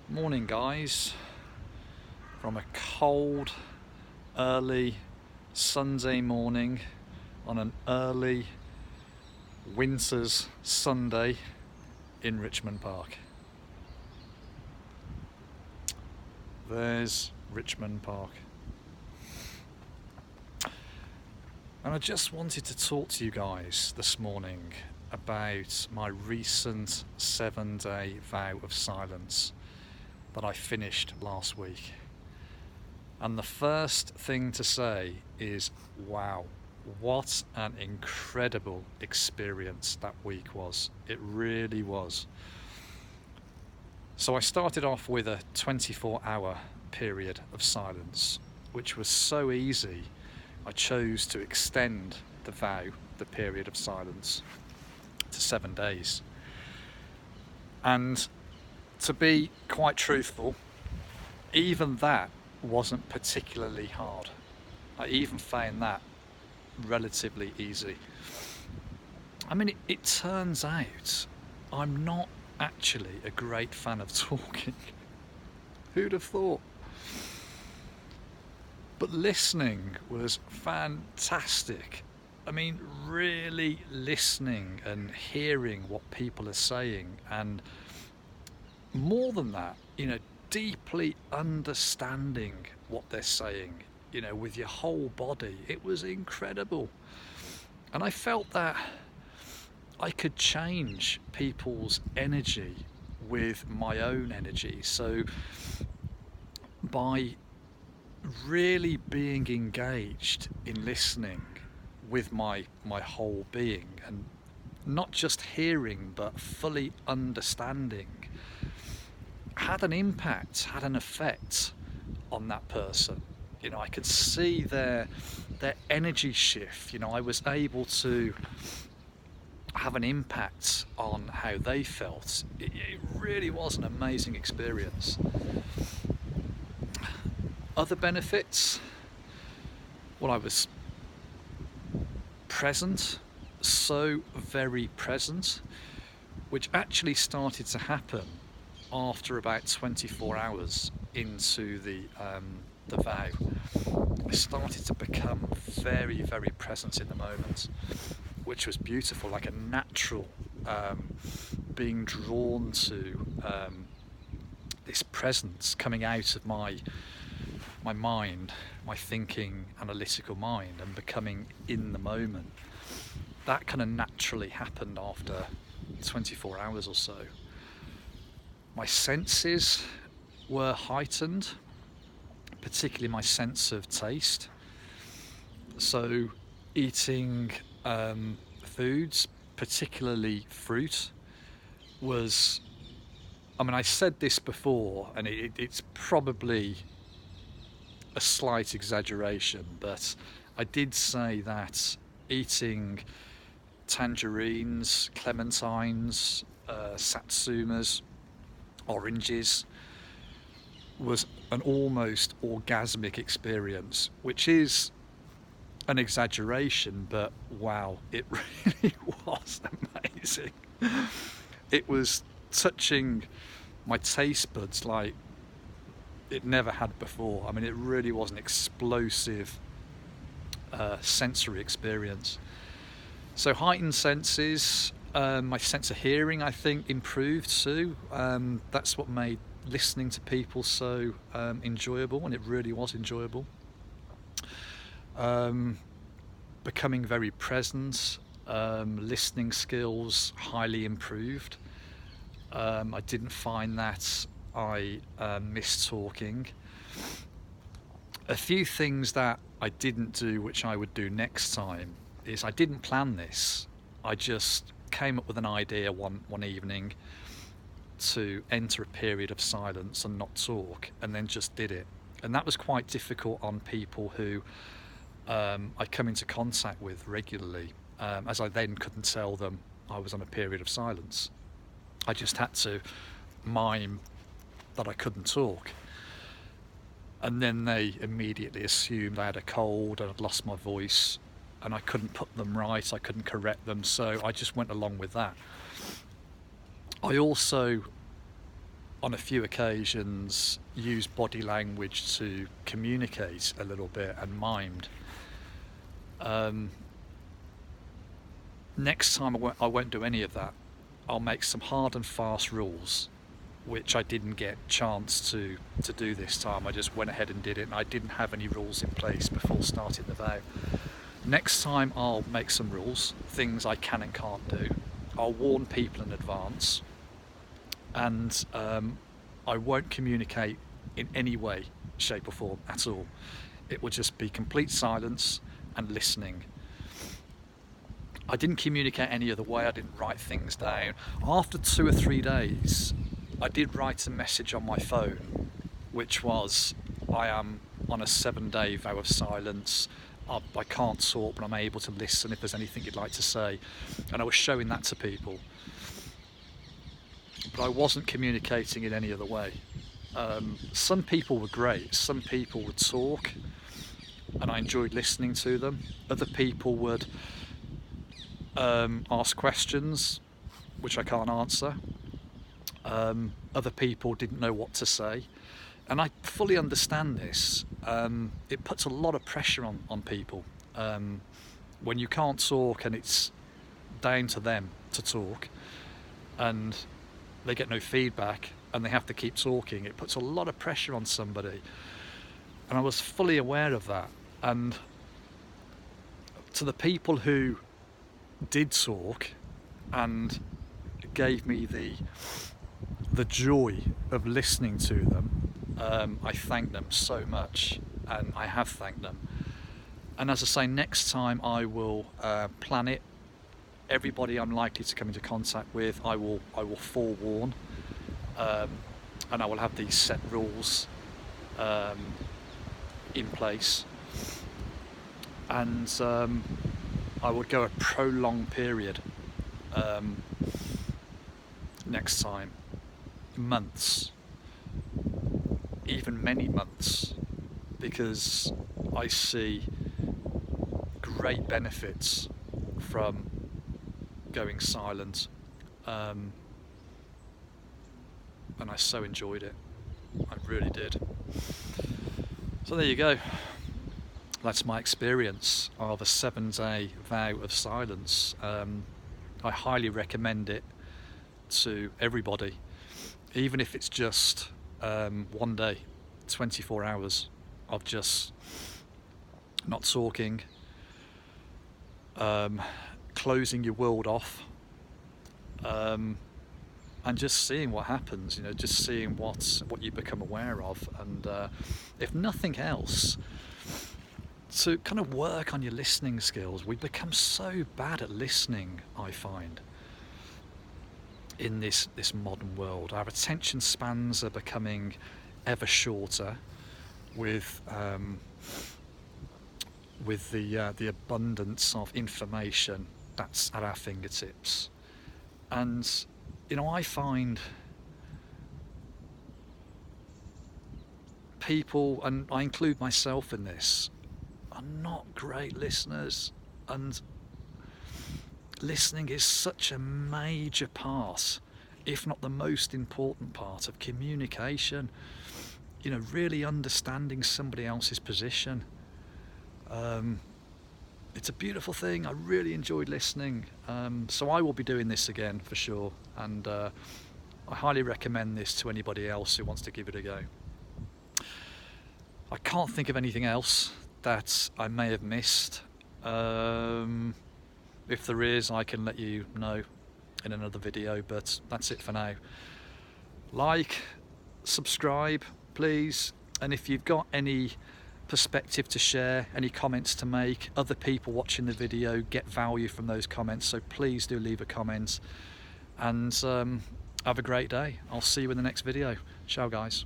Morning, guys, from a cold, early Sunday morning on an early winter's Sunday in Richmond Park. There's Richmond Park. And I just wanted to talk to you guys this morning about my recent 7-day vow of silence that I finished last week. And the first thing to say is, wow, what an incredible experience that week was. It really was. So I started off with a 24-hour period of silence, which was so easy. I chose to extend the period of silence, to 7 days. And to be quite truthful, even that wasn't particularly hard. I even found that relatively easy. I mean, it turns out I'm not actually a great fan of talking. Who'd have thought? But listening was fantastic. I mean, really listening and hearing what people are saying, and more than that, deeply understanding what they're saying, with your whole body. It was incredible. And I felt that I could change people's energy with my own energy. So by really being engaged in listening with my whole being, and not just hearing but fully understanding, had an impact, had an effect on that person. I could see their energy shift. I was able to have an impact on how they felt. It really was an amazing experience. Other benefits? Well, I was present, so very present, which actually started to happen after about 24 hours into the vow. I started to become very, very present in the moment, which was beautiful, like a natural being drawn to this presence coming out of my mind, my thinking, analytical mind, and becoming in the moment. That kind of naturally happened after 24 hours or so. My senses were heightened, particularly my sense of taste. So eating foods, particularly fruit, was, I said this before, and it's probably a slight exaggeration, but I did say that eating tangerines, clementines, satsumas, oranges was an almost orgasmic experience, which is an exaggeration, but wow, it really was amazing. It was touching my taste buds like it never had before. It really was an explosive sensory experience. So heightened senses, my sense of hearing, I think, improved too. That's what made listening to people so enjoyable, and it really was enjoyable. Becoming very present, listening skills highly improved. I didn't find that I missed talking. A few things that I didn't do, which I would do next time, is I didn't plan this. I just came up with an idea one evening to enter a period of silence and not talk, and then just did it. And that was quite difficult on people who I come into contact with regularly, as I then couldn't tell them I was on a period of silence. I just had to mime that I couldn't talk. And then they immediately assumed I had a cold and I'd lost my voice, and I couldn't put them right, I couldn't correct them, so I just went along with that. I also on a few occasions used body language to communicate a little bit and mimed. Next time I won't do any of that. I'll make some hard and fast rules, which I didn't get chance to do this time. I just went ahead and did it, and I didn't have any rules in place before starting the vow. Next time I'll make some rules, things I can and can't do. I'll warn people in advance, and I won't communicate in any way, shape or form at all. It will just be complete silence and listening. I didn't communicate any other way. I didn't write things down. After 2 or 3 days, I did write a message on my phone, which was, I am on a 7-day vow of silence. I can't talk, but I'm able to listen if there's anything you'd like to say. And I was showing that to people. But I wasn't communicating in any other way. Some people were great. Some people would talk, and I enjoyed listening to them. Other people would ask questions, which I can't answer. Other people didn't know what to say. And I fully understand this. It puts a lot of pressure on people. When you can't talk and it's down to them to talk, and they get no feedback and they have to keep talking, it puts a lot of pressure on somebody. And I was fully aware of that. And to the people who did talk and gave me the joy of listening to them, I thank them so much, and I have thanked them. And as I say, next time I will plan it. Everybody I'm likely to come into contact with, I will forewarn, and I will have these set rules in place, and I would go a prolonged period next time, months, even many months, because I see great benefits from going silent, and I so enjoyed it. I really did. So there you go. That's my experience of a 7-day vow of silence. I highly recommend it to everybody, even if it's just one day, 24 hours of just not talking, closing your world off, and just seeing what happens, just seeing what you become aware of, and if nothing else, to kind of work on your listening skills. We become so bad at listening, I find, in this modern world. Our attention spans are becoming ever shorter with the abundance of information that's at our fingertips. And I find people, and I include myself in this, are not great listeners, and listening is such a major part, if not the most important part, of communication. Really understanding somebody else's position. It's a beautiful thing. I really enjoyed listening, so I will be doing this again for sure, and I highly recommend this to anybody else who wants to give it a go. I can't think of anything else that I may have missed. If there is, I can let you know in another video, but that's it for now. Like, subscribe, please, and if you've got any perspective to share, any comments to make, other people watching the video get value from those comments, so please do leave a comment, and have a great day. I'll see you in the next video. Ciao guys.